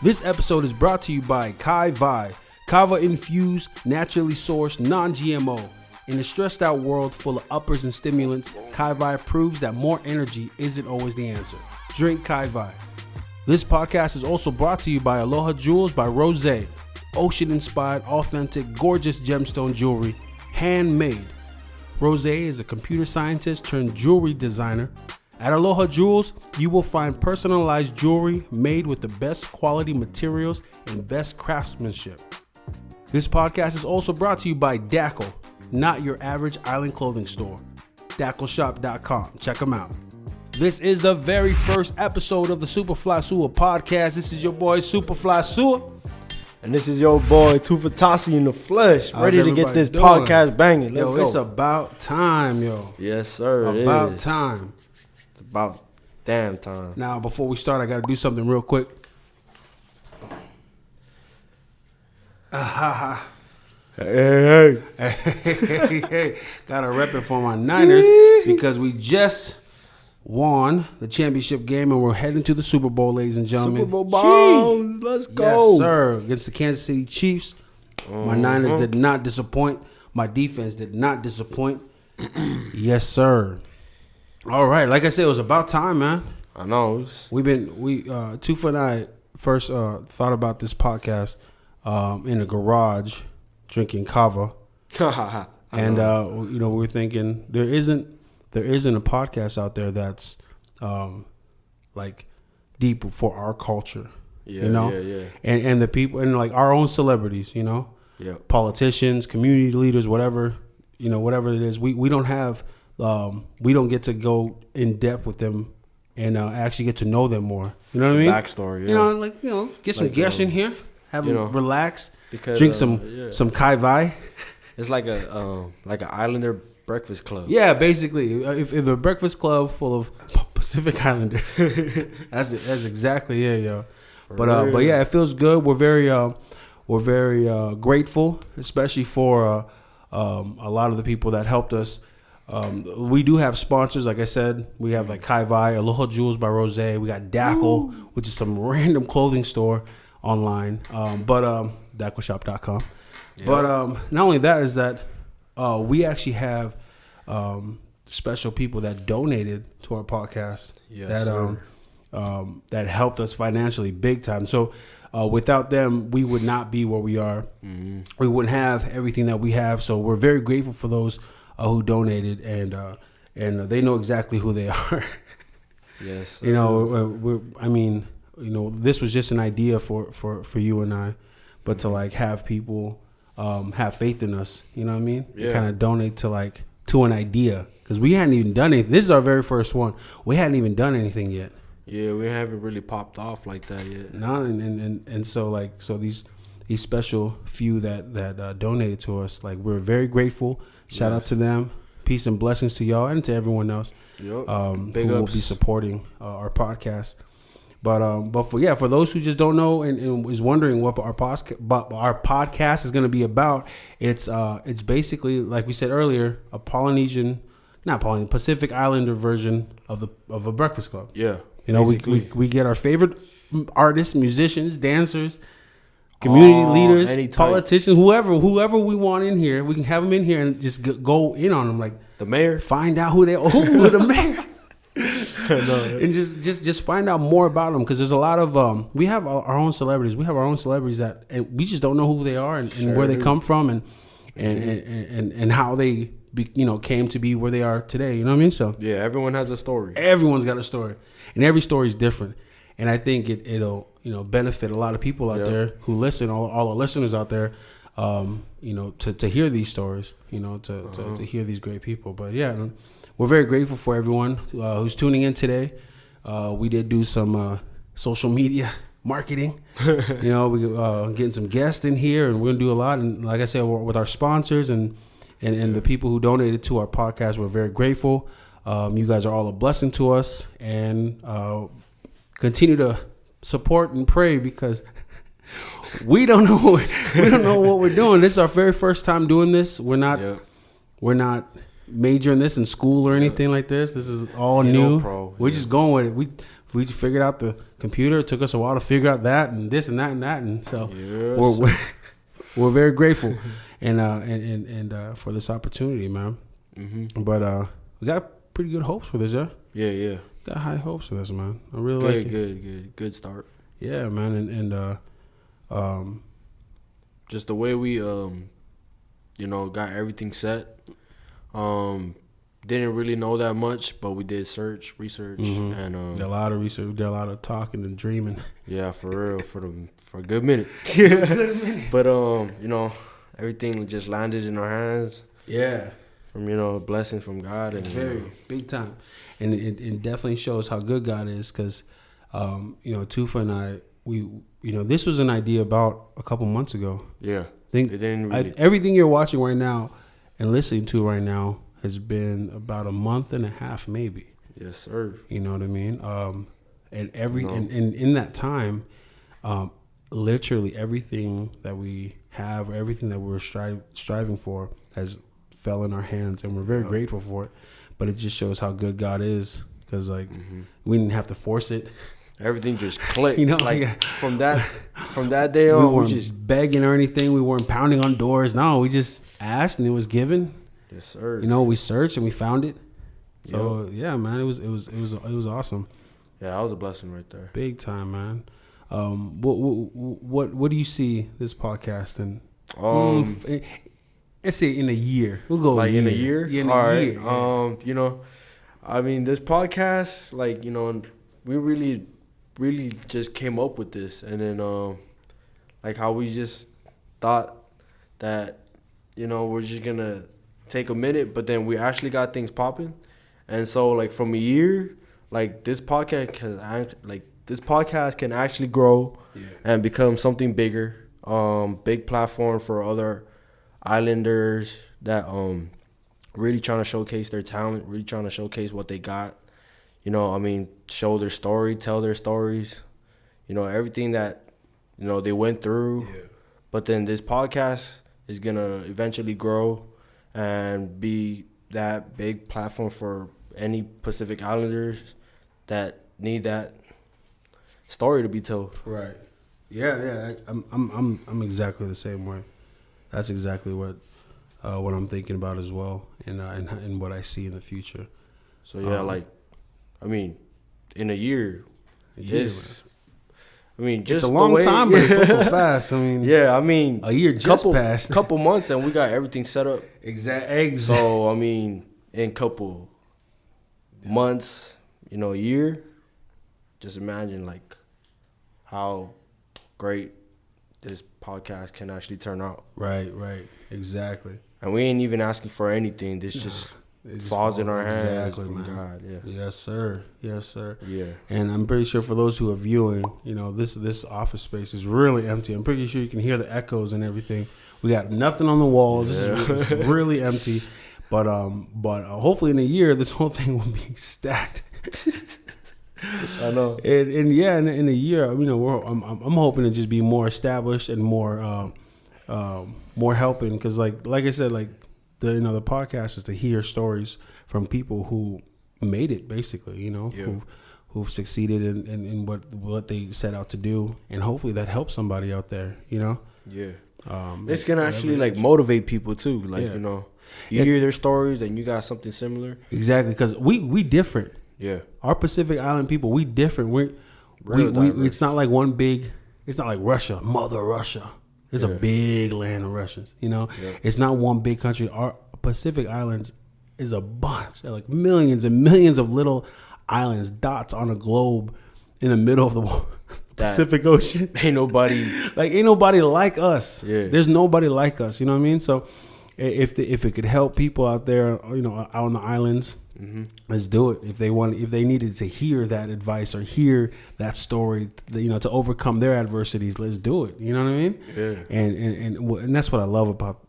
This episode is brought to you by Kai Vi, kava infused, naturally sourced, non-GMO. In a stressed out world full of uppers and stimulants, Kai Vi proves that more energy isn't always the answer. Drink Kai Vi. This podcast is also brought to you by Aloha Jewels by Rose. Ocean-inspired, authentic, gorgeous gemstone jewelry, handmade. Rose is a computer scientist turned jewelry designer. At Aloha Jewels, you will find personalized jewelry made with the best quality materials and best craftsmanship. This podcast is also brought to you by Dackle, not your average island clothing store. DackleShop.com. Check them out. This is the very first episode of the SupaflySua podcast. This is your boy SupaflySua. And this is your boy TufaTasi in the flesh, ready to get this podcast banging. Let's go. It's about time, yo. Yes, sir. About time. It's about damn time. Now, before we start, I got to do something real quick. Hey. Gotta rep it for my Niners because we just won the championship game and we're heading to the Super Bowl, ladies and gentlemen. Super Bowl bound. Let's go. Yes, sir. Against the Kansas City Chiefs. My Niners did not disappoint. My defense did not disappoint. Yes, sir. All right. Like I said, it was about time, man. I know. Tufa and I first thought about this podcast in a garage drinking kava. And we were thinking there isn't a podcast out there that's like deep for our culture. Yeah. And the people and like our own celebrities, politicians, community leaders, whatever it is. We don't have we don't get to go in depth with them and actually get to know them more. You know what I mean? Backstory. Yeah. Get some guests in here, have them relax, because, drink some Kai Vi. It's like an Islander breakfast club. Yeah, basically, if a breakfast club full of Pacific Islanders, that's it. That's exactly it, yo. But yeah, it feels good. We're very grateful, especially for a lot of the people that helped us. We do have sponsors, like I said. We have like Kai Vi, Aloha Jewels by Rose. We got Dackle, which is some random clothing store online. DackleShop.com. Yep. But not only that is that we actually have special people that donated to our podcast. Yes, that helped us financially big time. So without them, we would not be where we are. Mm-hmm. We wouldn't have everything that we have. So we're very grateful for those who donated, and they know exactly who they are. Yes. This was just an idea for you and I, but to like have people have faith in us, you know what I mean? Yeah. Kind of donate to an idea, because we hadn't even done anything. This is our very first one. We hadn't even done anything yet. Yeah, we haven't really popped off like that yet. No, and so these special few that donated to us, like, we're very grateful. Shout out to them. Peace and blessings to y'all and to everyone else who will be supporting our podcast. But for those who just don't know and is wondering what our podcast is going to be about, it's basically, like we said earlier, a Pacific Islander version of a breakfast club. Yeah, we get our favorite artists, musicians, dancers, community leaders, politicians, whoever we want in here. We can have them in here and just go in on them, like the mayor. Find out who they are. The mayor. And just find out more about them, because there's a lot of we have our own celebrities. We have our own celebrities and we just don't know who they are and where they come from and how they came to be where they are today. You know what I mean? So yeah, everyone has a story. Everyone's got a story, and every story is different. And I think it'll benefit a lot of people out there who listen, all our listeners out there, to hear these stories, to hear these great people. But yeah. We're very grateful for everyone who's tuning in today. We did do some social media marketing. We getting some guests in here, and we're gonna do a lot. And like I said, with our sponsors and the people who donated to our podcast, we're very grateful. You guys are all a blessing to us, and continue to support and pray, because we don't know what we're doing. This is our very first time doing this. We're not major in this in school or anything like this. This is all new. We're just going with it. we figured out the computer. It took us a while to figure out that and this and that and that, and so we're very grateful and for this opportunity, man. Mm-hmm. But we got pretty good hopes for this, yeah. Yeah. Got high hopes for this, man. I really like it. Good start. Yeah, man, and just the way we got everything set. Didn't really know that much, but we did research, mm-hmm. and did a lot of research, did a lot of talking and dreaming. Yeah, for real, for a good minute. But everything just landed in our hands. Yeah, from blessings from God and very big time, and it definitely shows how good God is because, Tufa and I, we this was an idea about a couple months ago. Yeah, everything you're watching right now and listening to right now has been about a month and a half, maybe. Yes, sir. You know what I mean? And in that time, literally everything that we have, everything that we're striving for, has fell in our hands, and we're very grateful for it. But it just shows how good God is, because we didn't have to force it. Everything just clicked. From that day on, we weren't just begging or anything. We weren't pounding on doors. No, we just asked and it was given. Yes, sir. We searched and we found it. So yeah, man, it was awesome. Yeah, that was a blessing right there. Big time, man. What do you see this podcast in? Let's say in a year. We'll go in a year. Yeah, in All a right. year. This podcast, we really just came up with this, and then how we just thought that we're just gonna take a minute, but then we actually got things popping. And so from a year, this podcast can actually grow and become something bigger. Big platform for other islanders that really trying to showcase their talent, really trying to showcase what they got. Show their story, tell their stories, everything that they went through. Yeah. But then this podcast is gonna eventually grow and be that big platform for any Pacific Islanders that need that story to be told. Right. Yeah. I'm exactly the same way. That's exactly what I'm thinking about as well, and what I see in the future. So yeah, in a year, just it's a long time, but it's also fast. a year just passed. Couple months, and we got everything set up. Exactly. So in couple months, a year, just imagine how great this podcast can actually turn out. Right, exactly. And we ain't even asking for anything. This just falls in our hands from God. Yeah. Yes, sir. Yeah. And I'm pretty sure for those who are viewing, this office space is really empty. I'm pretty sure you can hear the echoes and everything. We got nothing on the walls. Yeah. This is really empty. But hopefully in a year, this whole thing will be stacked. I know. And in a year, I'm hoping to just be more established and more helping, because like I said, the podcast is to hear stories from people who made it, basically, who've succeeded in what they set out to do, and hopefully that helps somebody out there, Yeah. It's gonna actually motivate people too, you hear their stories and you got something similar. Exactly, because we different. Yeah. Our Pacific Island people, we different. We it's not like one big. It's not like Russia, Mother Russia. It's a big land of Russians. Yeah. It's not one big country. Our Pacific Islands is a bunch. They're millions and millions of little islands, dots on a globe in the middle of the Pacific Ocean. Ain't nobody like us. Yeah. There's nobody like us. You know what I mean? So if it could help people out there, out on the islands, let's do it. If they needed to hear that advice or hear that story, to overcome their adversities, let's do it. You know what I mean? Yeah. And that's what I love about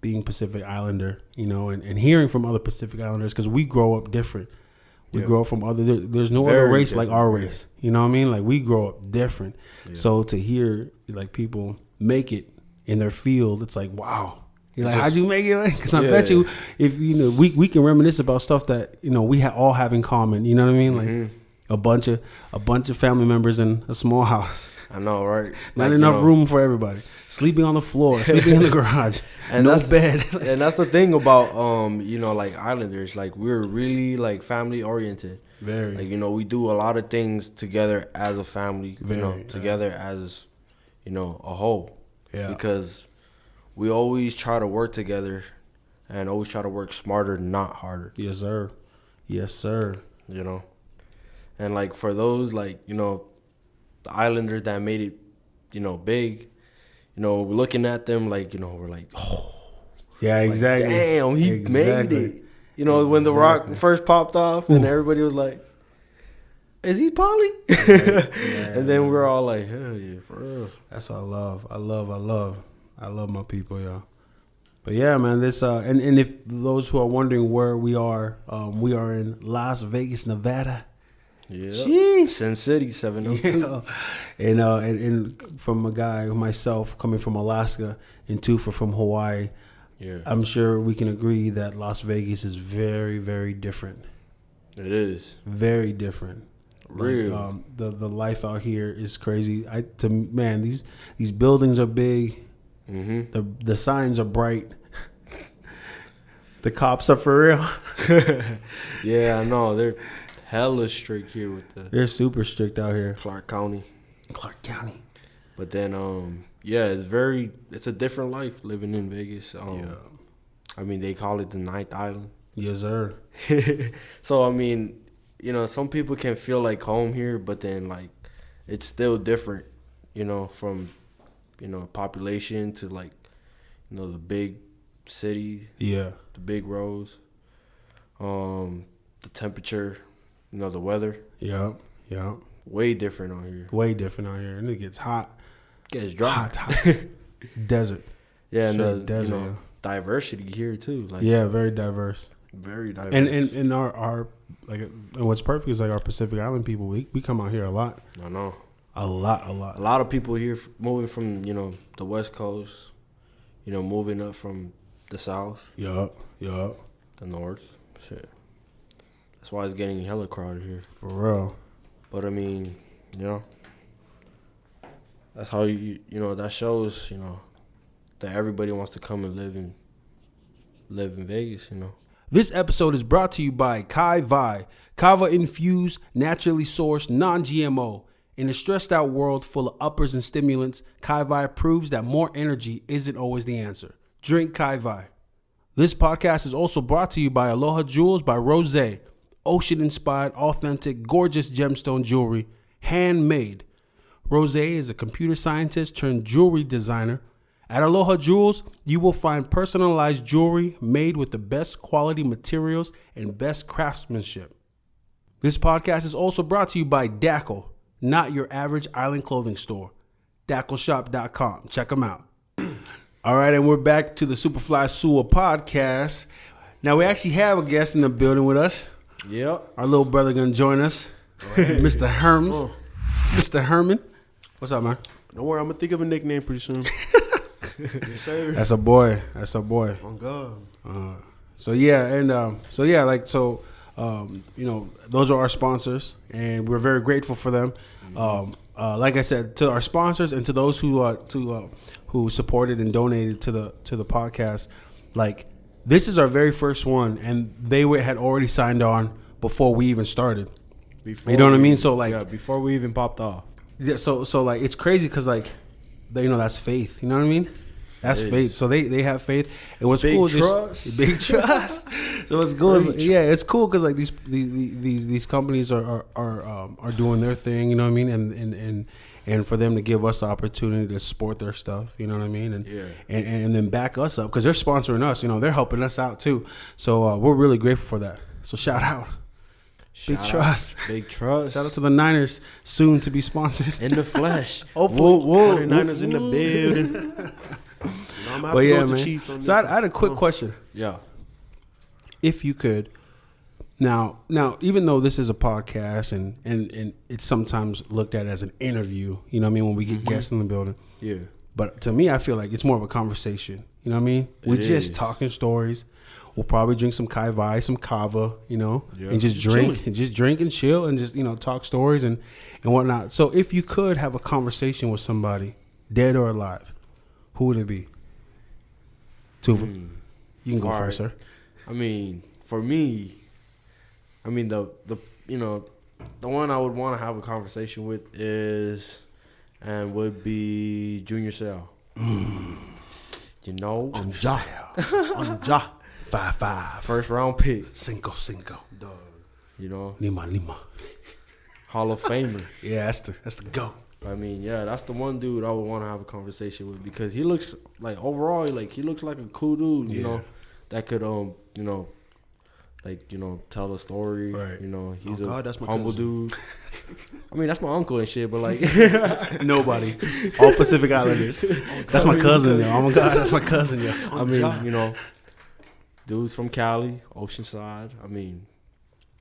being Pacific Islander, and hearing from other Pacific Islanders, because we grow up different. We grow up from other. There's no other race like our race. You know what I mean? We grow up different. Yeah. So to hear people make it in their field, it's wow. You're how'd you make it? Because I bet you, if we can reminisce about stuff that we all have in common. You know what I mean? A bunch of family members in a small house. I know, right? Not enough room for everybody. Sleeping on the floor, sleeping in the garage, and no bed. And that's the thing about like Islanders. Like, we're really like family oriented. Very. Like, we do a lot of things together as a family. Together as a whole. Yeah. Because we always try to work together, and always try to work smarter, not harder. Yes, sir. Yes, sir. And like, for those like the Islanders that made it, big. Looking at them like, we're like, oh. Yeah, exactly. Like, damn, he made it. When The Rock first popped off, and everybody was like, is he Polly? And then we're all like, hell yeah, for real. That's what I love. I love my people, y'all. But yeah, man, this and if those who are wondering where we are in Las Vegas, Nevada. Yeah, Sin City 702. Yeah. And from a guy myself coming from Alaska and Tufa from Hawaii, I'm sure we can agree that Las Vegas is very, very different. It is very different. Real. Like, the life out here is crazy. These buildings are big. Mm-hmm. The signs are bright. The cops are for real. Yeah, I know. They're hella strict here with They're super strict out here. Clark County. But then it's a different life living in Vegas. I mean, they call it the ninth island. Yes, sir. So I mean, some people can feel like home here, but then like it's still different, from population to like the big city. Yeah. The big roads. The temperature. The weather. Yeah. Way different out here. And it gets hot. Gets dry. Hot. Desert. Yeah, and desert, diversity here too. Like, yeah, very diverse. Very diverse. And our like, and what's perfect is like our Pacific Island people. We come out here a lot. I know. A lot. A lot of people here moving from the West Coast. Moving up from the South. Yup. The North. Shit. That's why it's getting hella crowded here. For real. But I mean, that's how that shows, that everybody wants to come and live in Vegas, This episode is brought to you by Kai Vi, kava infused, naturally sourced, non-GMO. In a stressed out world full of uppers and stimulants, Kai Vi proves that more energy isn't always the answer. Drink Kai Vi. This podcast is also brought to you by Aloha Jewels by Rose. Ocean-inspired, authentic, gorgeous gemstone jewelry, handmade. Rose is a computer scientist turned jewelry designer. At Aloha Jewels, you will find personalized jewelry made with the best quality materials and best craftsmanship. This podcast is also brought to you by Dackle, not your average island clothing store. DackleShop.com. Check them out. All right, and we're back to the SupaflySua podcast. Now, we actually have a guest in the building with us. Yep. Our little brother gonna join us, Mr. Herms. Oh. Mr. Herman. What's up, man? Don't worry, I'm gonna think of a nickname pretty soon. Yes, sir. That's a boy. Oh God. Those are our sponsors, and we're very grateful for them. Like I said, to our sponsors and to those who supported and donated to the podcast, like. This is our very first one, and they had already signed on before we even started. You know what I mean? So like, before we even popped off. Yeah. So like, it's crazy because like, that's faith. You know what I mean? That's faith. So they have faith, and what's big cool trust. is big trust. So what's cool is it's cool because like these companies are doing their thing. You know what I mean? And for them to give us the opportunity to support their stuff, you know what I mean? And then back us up because they're sponsoring us, they're helping us out too. So we're really grateful for that. So shout out. Big trust. Shout out to the Niners, soon to be sponsored. In the flesh. Hopefully. Niners in the building. But yeah, man. So I had a quick question. Yeah. If you could, now, even though this is a podcast and it's sometimes looked at as an interview, you know what I mean, when we get guests in the building. Yeah. But to me, I feel like it's more of a conversation. You know what I mean? We're just talking stories. we'll probably drink some Kai Vai, some Kava, and just drink and chill and just talk stories and whatnot. So if you could have a conversation with somebody, dead or alive, who would it be? Tufa, you can go first, sir. I mean, for me, the one I would want to have a conversation with would be Junior Seau. On Ja. 5-5. First round pick. Cinco. Dog. Lima. Hall of Famer. Yeah, that's the go. I mean, yeah, that's the one dude I would want to have a conversation with because he looks like overall, he looks like a cool dude, that could tell a story. Right. He's that's my humble cousin. dude. I mean, that's my uncle and shit, but nobody. All Pacific Islanders. That's my cousin, yo. Oh my God, that's my cousin, yo. I mean, dude's from Cali, Oceanside. I mean,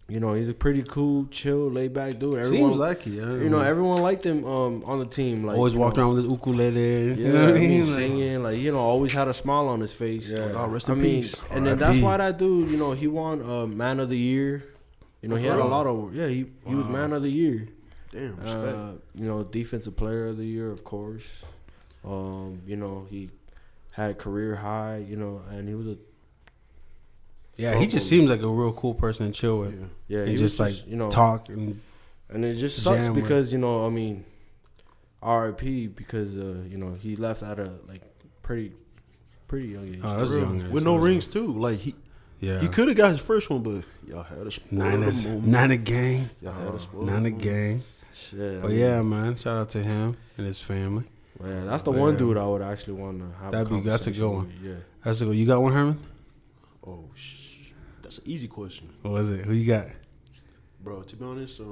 he's a pretty cool, chill, laid back dude. Everyone, seems like it. Everyone liked him on the team. Always walked around with his ukulele. Yeah, You know what I mean? Singing, always had a smile on his face. Yeah. God, rest in peace. And then that's why that dude, he won Man of the Year. He had a lot of he was Man of the Year. Damn, respect. Defensive Player of the Year, of course. He had career high. And he was a he just seems like a real cool person to chill with. Yeah, and just talk and it just sucks because R.I.P. because he left at a pretty young age. Oh, that's young age. With no rings too. He could have got his first one, but y'all had a spoiler. Not a gang. Y'all had a spoiler. Not a gang. Shit. But yeah, man, shout out to him and his family. Yeah, that's the one dude I would actually want to have. That's a good one. With, yeah, that's a good. You got one, Herman? Oh, that's an easy question. What was it? Who you got? Bro, to be honest,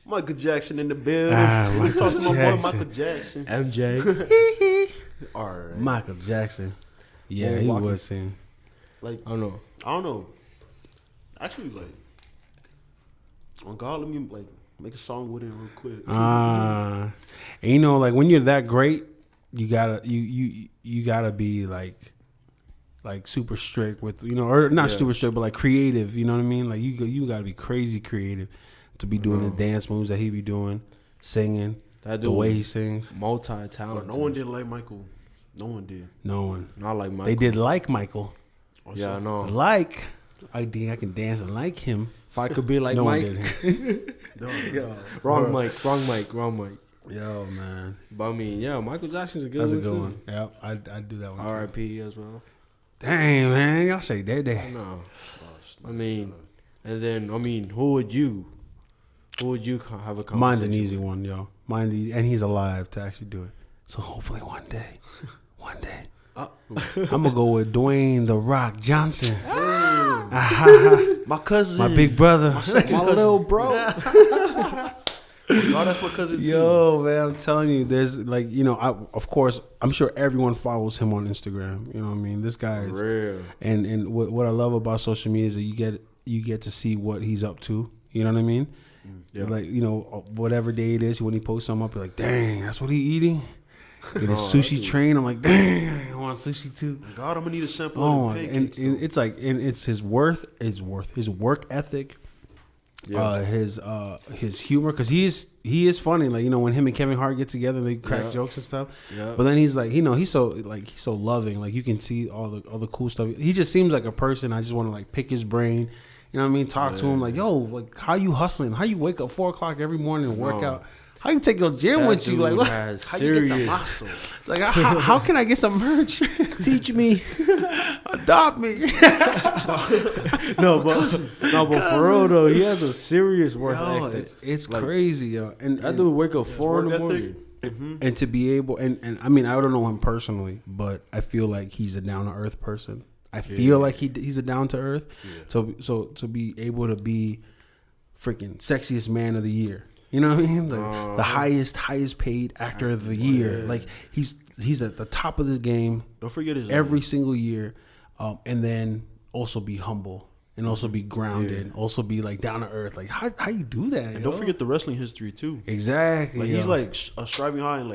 Michael Jackson in the building. Michael Talk to my boy Michael Jackson. MJ. All right. Michael Jackson. Yeah, he was saying. I don't know. Actually, on God, let me make a song with him real quick. And when you're that great, you gotta be super strict with or not super strict, but creative. You know what I mean? You gotta be crazy creative to be doing the dance moves that he be doing, singing, the way he sings. Multi-talented. No one did like Michael. No one did. No one. Not like Michael. They did like Michael. Yeah, I know. I think I can dance like him. If I could be like no Mike. One did him. Wrong mic. Yo, man. But Michael Jackson's a good one. That's a good one. Yeah, I'd do that one. R.I.P. as well. Dang, man. Y'all say that day. No. And then, who would you have a conversation Mine's an easy one, yo. And he's alive to actually do it. So hopefully one day. I'm going to go with Dwayne The Rock Johnson. My cousin. My big brother. My little bro. That's my cousin too. Yo, man, I'm telling you, there's of course, I'm sure everyone follows him on Instagram. You know what I mean? This guy is real. And what I love about social media is that you get to see what he's up to. You know what I mean? Yeah. Whatever day it is, when he posts something up, you're like, dang, that's what he eating? Get his sushi train. I'm like, dang, I want sushi too. God, I'm gonna need a sample. And it's his work ethic, his humor, because he is funny. When him and Kevin Hart get together, they crack jokes and stuff. Yeah. But then he's he's so loving. You can see all the cool stuff. He just seems like a person. I just want to pick his brain. You know what I mean? Talk to him how you hustling? How you wake up 4:00 every morning and work out? How you take your gym with you? How you get the muscle? It's how can I get some merch? Teach me. Adopt me. but for real though, he has a serious work ethic. It's crazy, yo. And that dude wake up 4 in the morning. Mm-hmm. And to be able, and I don't know him personally, but I feel like he's a down to earth person. I feel like he's a down to earth. Yeah. So to be able to be freaking sexiest man of the year. You know what I mean? The highest paid actor of the year. Yeah. He's at the top of the game. Don't forget his every single year, and then also be humble and also be grounded, also be down to earth. How you do that? And don't forget the wrestling history too. Exactly. He's striving high in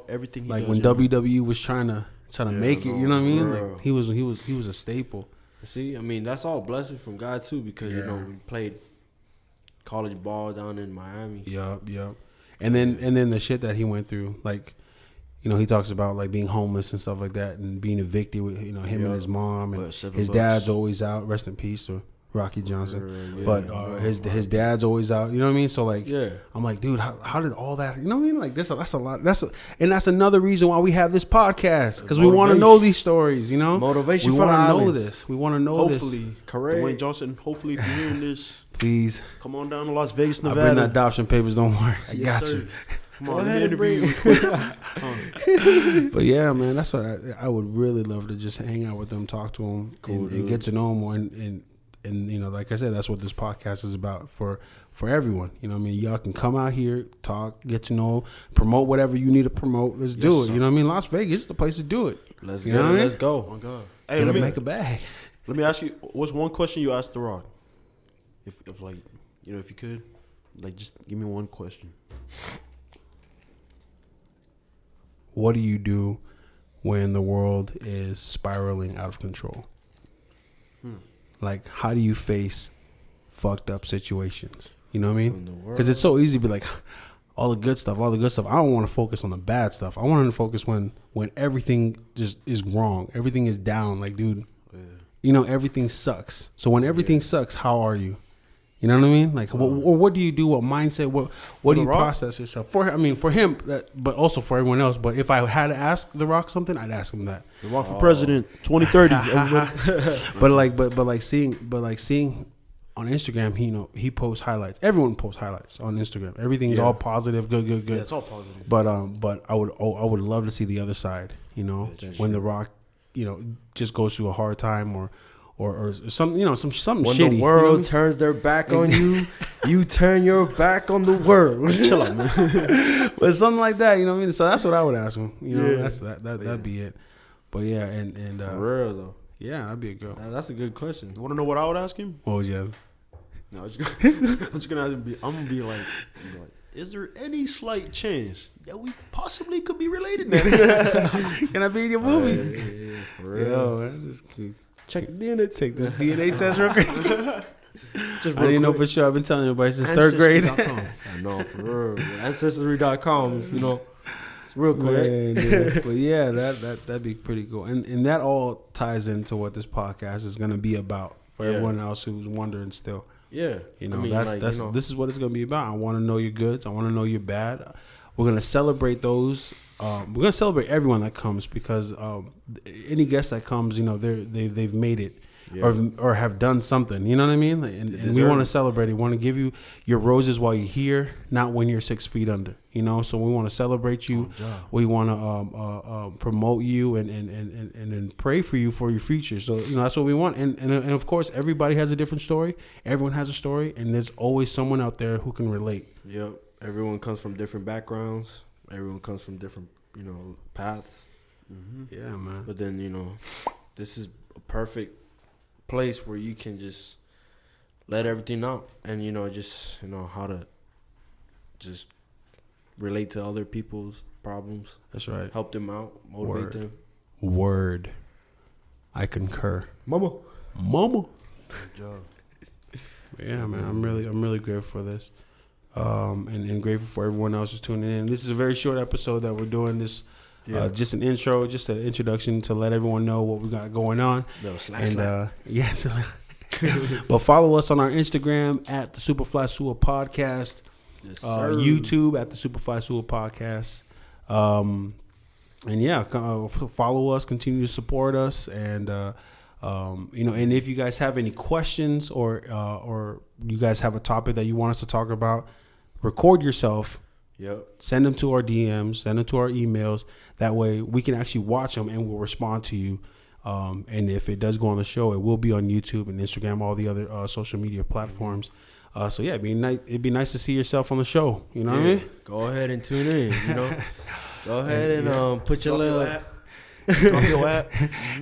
everything. He does, when WWE was trying to trying to make it. You know what I mean? Bro. Like he was a staple. See, I mean, that's all blessings from God too, because you know we played college ball down in Miami. Yup. And then the shit that he went through, like, you know, he talks about like being homeless and stuff like that, and being evicted with, you know, him and his mom, and his dad's always out. Rest in peace to Rocky Johnson. But his dad's always out. You know what I mean? So like, I'm like, dude, how did all that? You know what I mean? Like that's a lot. And that's another reason why we have this podcast, because we want to know these stories. You know, motivation. We want to know this. We want to know this. Hopefully, correct. Dwayne Johnson. Hopefully, if you're hearing this, please come on down to Las Vegas, Nevada. I bring the adoption papers. Don't worry, I got you. Come on, let me interview you. But yeah, man, that's what I would really love to just hang out with them, talk to them, and get to know them more. And you know, like I said, that's what this podcast is about for everyone. You know what I mean? Y'all can come out here, talk, get to know, promote whatever you need to promote. Let's do it. You know what I mean? Las Vegas is the place to do it. Let's go. Let's go. Oh my God. Hey, make a bag. Let me ask you, what's one question you asked The Rock? If like, you know, if you could, like, just give me one question. What do you do when the world is spiraling out of control? Like, how do you face fucked up situations? You know what I mean? Because it's so easy to be like, all the good stuff. I don't want to focus on the bad stuff. I want to focus when everything just is wrong. Everything is down. Like, dude, you know, everything sucks. So when everything sucks, how are you? You know what I mean? Like, what do you do? What mindset? What do you process yourself? For him, but also for everyone else. But if I had to ask The Rock something, I'd ask him that. The Rock for president, 2030. but seeing on Instagram, he posts highlights. Everyone posts highlights on Instagram. Everything's all positive, good. Yeah, it's all positive. But I would love to see the other side. You know, when The Rock, you know, just goes through a hard time or some, you know, something when shitty. When the world turns their back on you, you turn your back on the world. Chill out, man. But something like that, you know what I mean? So that's what I would ask him. You know, that'd be it. But yeah, and for real though. Yeah, that'd be a good. That's a good question. You want to know what I would ask him? What was No, I'm just gonna ask him. I'm gonna be like, is there any slight chance that we possibly could be related? Can I be in your movie? Yeah, for real. Yo, man, this is check the DNA. Take this DNA test real quick. Just I didn't know for sure. I've been telling everybody since third grade. I know, for real. Ancestry.com, you know. It's real quick. Man, but yeah, that'd be pretty cool. And that all ties into what this podcast is going to be about for everyone else who's wondering still. Yeah. You know, this is what it's going to be about. I want to know your goods. I want to know your bad. We're going to celebrate those. We're going to celebrate everyone that comes, because any guest that comes, you know, they've made it. Yeah. Or have done something, you know what I mean? And we want to celebrate it. We want to give you your roses while you're here, not when you're 6 feet under, you know? So we want to celebrate you. We want to promote you and pray for you for your future. So, you know, that's what we want. And of course, everybody has a different story. Everyone has a story, and there's always someone out there who can relate. Yep. Everyone comes from different backgrounds. Everyone comes from different, you know, paths. Mm-hmm. Yeah, man. But then, you know, this is a perfect place where you can just let everything out, and you know, just, you know, how to just relate to other people's problems. That's right. Help them out, motivate them. Word. I concur. Mama. Good job. Yeah, man. I'm really grateful for this. And grateful for everyone else who's tuning in. This is a very short episode that we're doing this. Just an intro, just an introduction to let everyone know what we got going on. Yes. But follow us on our Instagram at the SupaflySua podcast. Yes, sir. YouTube at the SupaflySua podcast. And yeah, follow us, continue to support us, and you know, and if you guys have any questions or you guys have a topic that you want us to talk about, record yourself. Yep. Send them to our DMs, send them to our emails. That way we can actually watch them and we'll respond to you. And if it does go on the show, it will be on YouTube and Instagram, all the other social media platforms. So yeah, it'd be nice to see yourself on the show. You know what I mean? Go ahead and tune in. You know, go ahead and put your little app. Drop your app.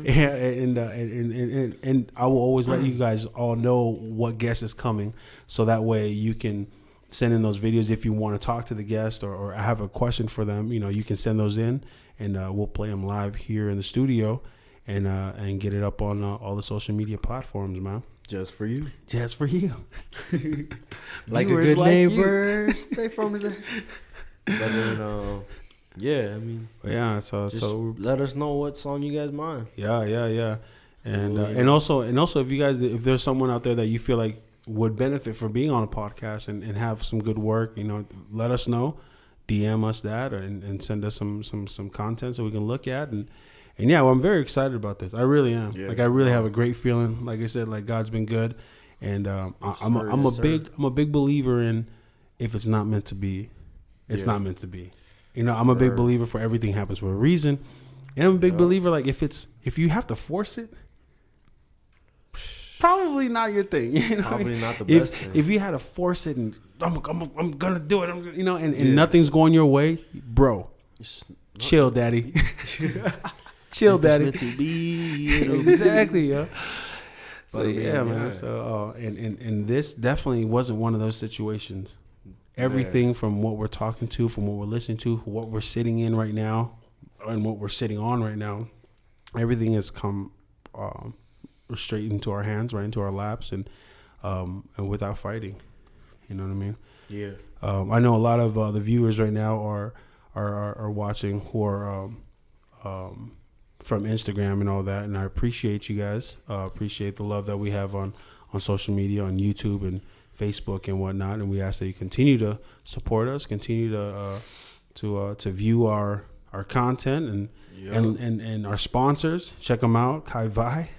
Yeah, and I will always let you guys all know what guest is coming, so that way you can send in those videos. If you want to talk to the guest or have a question for them, you can send those in, and we'll play them live here in the studio, and get it up on all the social media platforms, man. Just for you. Just for you. Like Viewers a good like neighbor. Stay from his. But then, yeah, I mean, yeah. just So let us know what song you guys mind. yeah. And also if there's someone out there that you feel like would benefit from being on a podcast and have some good work, let us know, DM us that, and send us some content so we can look at, and yeah, well, I'm very excited about this. I really am. Yeah. Like, I really have a great feeling. Like I said, like, God's been good, and I'm a big believer in, if it's not meant to be, it's not meant to be. I'm a big believer for everything happens for a reason, and I'm a big believer, like, if you have to force it, probably not your thing. Probably not the best thing. If you had to force it and I'm gonna do it, and nothing's going your way, bro, chill, daddy. Chill, daddy. Meant to be, exactly, yeah. So yeah, man. So and this definitely wasn't one of those situations. Everything from what we're talking to, from what we're listening to, what we're sitting in right now, and what we're sitting on right now, everything has come straight into our hands, right into our laps, and without fighting. You know what I mean? Yeah. I know a lot of the viewers right now are watching who are from Instagram and all that, and I appreciate you guys. Appreciate the love that we have on social media, on YouTube and Facebook and whatnot, and we ask that you continue to support us, continue to view our content and our sponsors. Check them out, Kai Vi.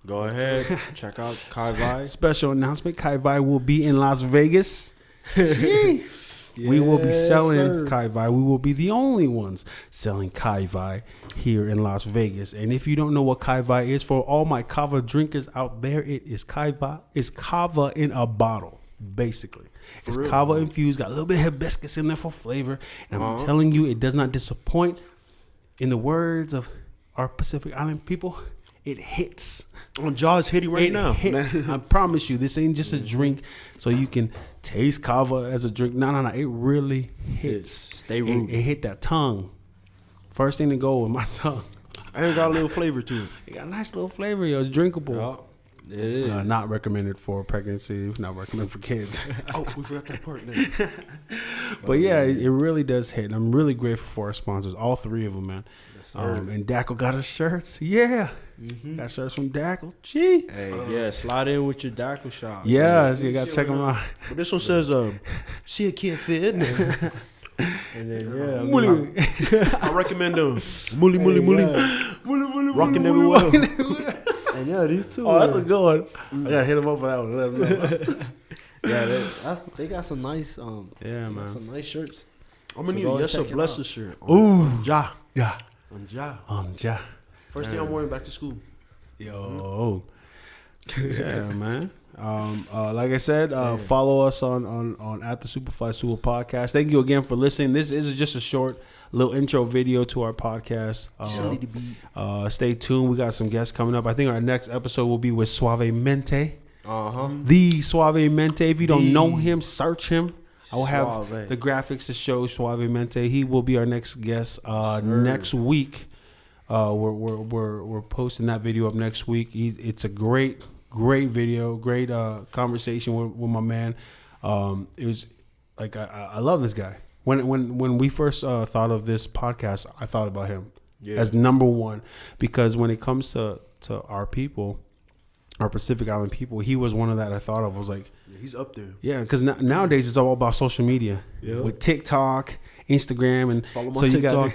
Go ahead, check out Kai Vi. Special announcement: Kai Vi will be in Las Vegas. We will be selling Kai Vi. We will be the only ones selling Kai Vi here in Las Vegas. And if you don't know what Kai Vi is, for all my kava drinkers out there, it is Kai Vi. It's kava in a bottle, basically. It's kava infused, got a little bit of hibiscus in there for flavor. And I'm telling you, it does not disappoint. In the words of our Pacific Island people, it hits. On Jaws hitting right now. Hits. I promise you, this ain't just a drink so you can taste kava as a drink. No. It really hits. Stay rude. It hit that tongue. First thing to go with my tongue. And it got a little flavor to it. It got a nice little flavor, yo. It's drinkable. It is. Not recommended for pregnancy. Not recommended for kids. Oh, we forgot that part there. But yeah, it really does hit. And I'm really grateful for our sponsors, all three of them, man. Yes, sir. And Dackle got us shirts. Yeah. Mm-hmm. Got shirts from Dackle. Gee. Hey, slide in with your Dackle shop. Yeah, so you got to check them out. But this one says, see a kid fit. And then, I recommend them. Muli. Rocking everywhere. And yeah, these two. Oh, that's a good one. I got to hit them up for that one. Let them know. Yeah, they got some nice, man. some nice shirts. I'm going to need a blessed shirt. Ooh. Ja. Yeah. On Ja. First thing I'm wearing back to school. Yo. Yeah, man. Like I said, follow us on at the SupaflySua podcast. Thank you again for listening. This is just a short little intro video to our podcast. Stay tuned. We got some guests coming up. I think our next episode will be with Suavemente. The Suavemente. If you don't know him, search him. I will have the graphics to show Suavemente. He will be our next guest next week. We're posting that video up next week. It's a great video, great conversation with my man. It was like I love this guy. When we first thought of this podcast, I thought about him as number one, because when it comes to our people, our Pacific Island people, he was one of that I thought of. I was like, yeah, he's up there. Yeah, because nowadays it's all about social media with TikTok, Instagram, and follow my so TikTok.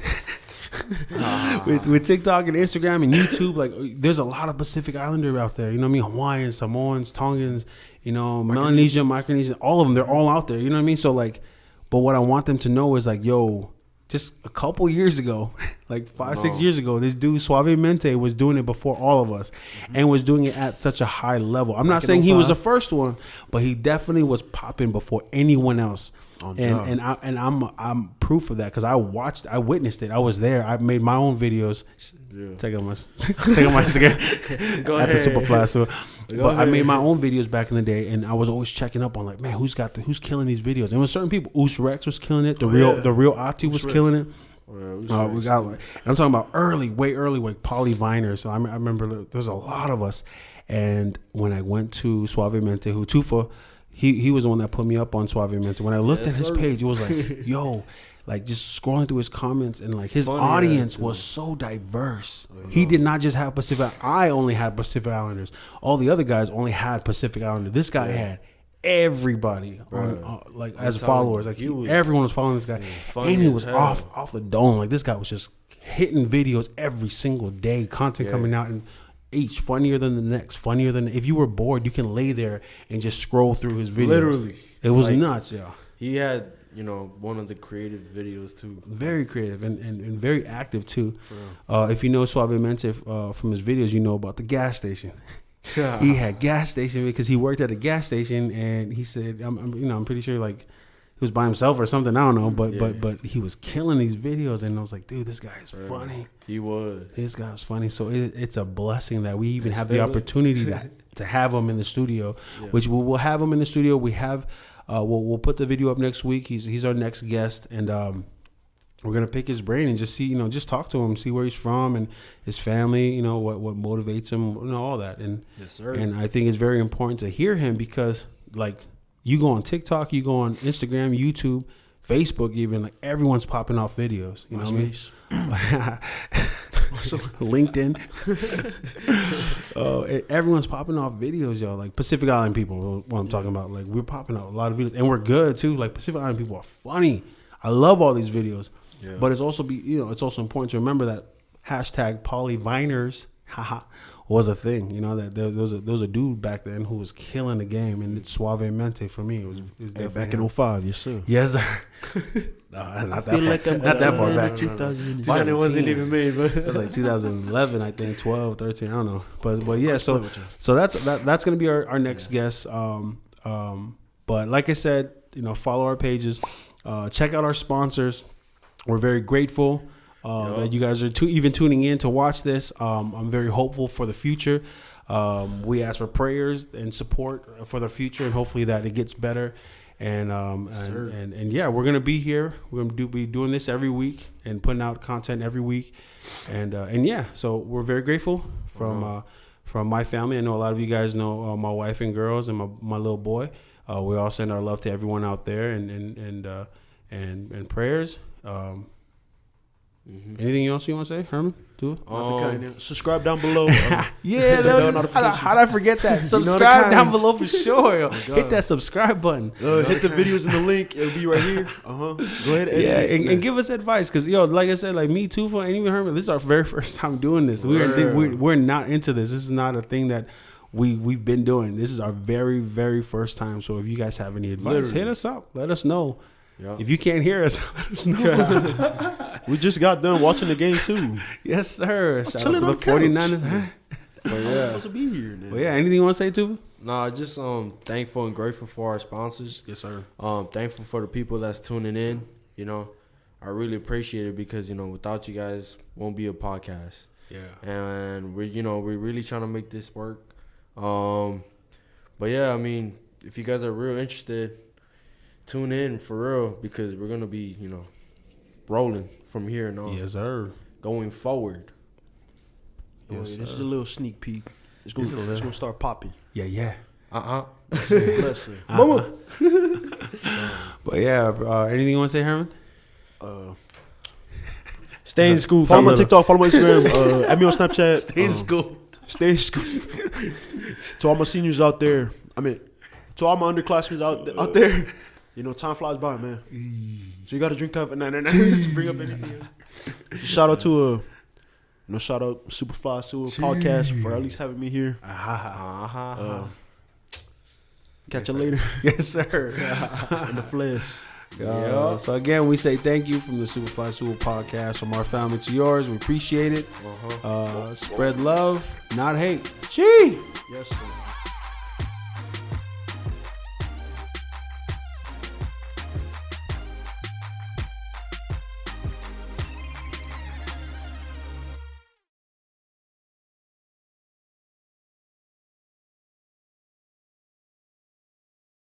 You got with TikTok and Instagram and YouTube. Like, there's a lot of Pacific Islander out there. You know what I mean? Hawaiians, Samoans, Tongans, Melanesian, Micronesian, all of them. They're all out there. You know what I mean? So like, but what I want them to know is like, yo, just a couple years ago, like 5-6 years ago, this dude Suavemente was doing it before all of us, and was doing it at such a high level. I'm not saying he was the first one, but he definitely was popping before anyone else. And I'm proof of that because I witnessed it. I was there. I made my own videos. Yeah. Check out my Instagram. Go at ahead. the SupaflySua. But I ahead. made my own videos back in the day, and I was always checking up on like, man, who's killing these videos? And there was certain people. Us Rex was killing it. The real Ati was killing it. We got like, I'm talking about way early, like Poly Viner. So I remember there's a lot of us. And when I went to Suavemente, who Tufa, he was the one that put me up on Suavemente. When I looked at his page, it was like, yo, like just scrolling through his comments, and like his audience was so diverse. He did not just have Pacific. I only had Pacific Islanders. All the other guys only had Pacific Islanders. This guy had everybody on, like as followers. Like everyone was following this guy, and he was off the dome. Like this guy was just hitting videos every single day, content coming out, and each funnier than the next, funnier than. If you were bored, you can lay there and just scroll through his videos. Literally, it was nuts. Yeah, he had one of the creative videos too. Very creative and very active too. If you know Suavemente from his videos, you know about the gas station. He had gas station because he worked at a gas station, and he said, I'm pretty sure like he was by himself or something. I don't know, but he was killing these videos, and I was like, dude, this guy is funny. He was. This guy was funny. So it's a blessing that we even have the opportunity to have him in the studio, which we'll have him in the studio. We have. We'll put the video up next week. He's our next guest, and we're gonna pick his brain and just see, just talk to him, see where he's from and his family, what motivates him, all that. And yes, sir. And I think it's very important to hear him because, like, you go on TikTok, you go on Instagram, YouTube, Facebook, even like everyone's popping off videos. You know what I mean? LinkedIn. Everyone's popping off videos, yo. Like Pacific Island people, what I'm talking about. Like we're popping out a lot of videos, and we're good too. Like Pacific Island people are funny. I love all these videos, but it's also it's also important to remember that hashtag polyviners, was a thing. That there was a dude back then who was killing the game, and it's Suavemente for me. It was back in 05, yes sir. Yes, sir. No, not that far back. 2000 it wasn't even made, but it was like 2011, I think, 12, 13, I don't know. But yeah, so that's gonna be our next guest. But like I said, follow our pages, check out our sponsors. We're very grateful that you guys are even tuning in to watch this. I'm very hopeful for the future. We ask for prayers and support for the future, and hopefully that it gets better. And yeah, we're gonna be here. We're gonna be doing this every week and putting out content every week. And yeah, so we're very grateful from my family. I know a lot of you guys know my wife and girls and my little boy. We all send our love to everyone out there and prayers. Anything else you want to say, Herman? Subscribe down below. How'd I forget that? Subscribe down below for sure. Hit that subscribe button. Hit the videos in the link. It'll be right here. Go ahead. And give us advice, because like I said, like me, Tufa, and even Herman, this is our very first time doing this. We're not into this. This is not a thing that we've been doing. This is our very, very first time. So if you guys have any advice, hit us up. Let us know. Yep. If you can't hear us, let us know. We just got done watching the game too. Yes, sir. Shout out to the 49ers. We're supposed to be here now. Well, yeah, anything you want to say, Tufa? No, just thankful and grateful for our sponsors. Yes, sir. Thankful for the people that's tuning in. I really appreciate it because without you guys, won't be a podcast. Yeah. And we're really trying to make this work. But yeah, I mean, if you guys are real interested, tune in for real, because we're gonna be rolling from here and on. Yes, sir. Going forward. This is a little sneak peek. It's gonna start popping. Yeah. Mama. But yeah, anything you want to say, Herman? Stay in school. Follow my TikTok. Follow my Instagram. Add me on Snapchat. Stay in school. Stay in school. To all my seniors out there, to all my underclassmen out there, time flies by, man. So you got to drink up and just bring up anything. Shout out to SupaflySua podcast for at least having me here. Catch you later. Yes, sir. In the flesh. So again, we say thank you from the SupaflySua podcast, from our family to yours. We appreciate it. Spread love, not hate. Gee. Yes, sir.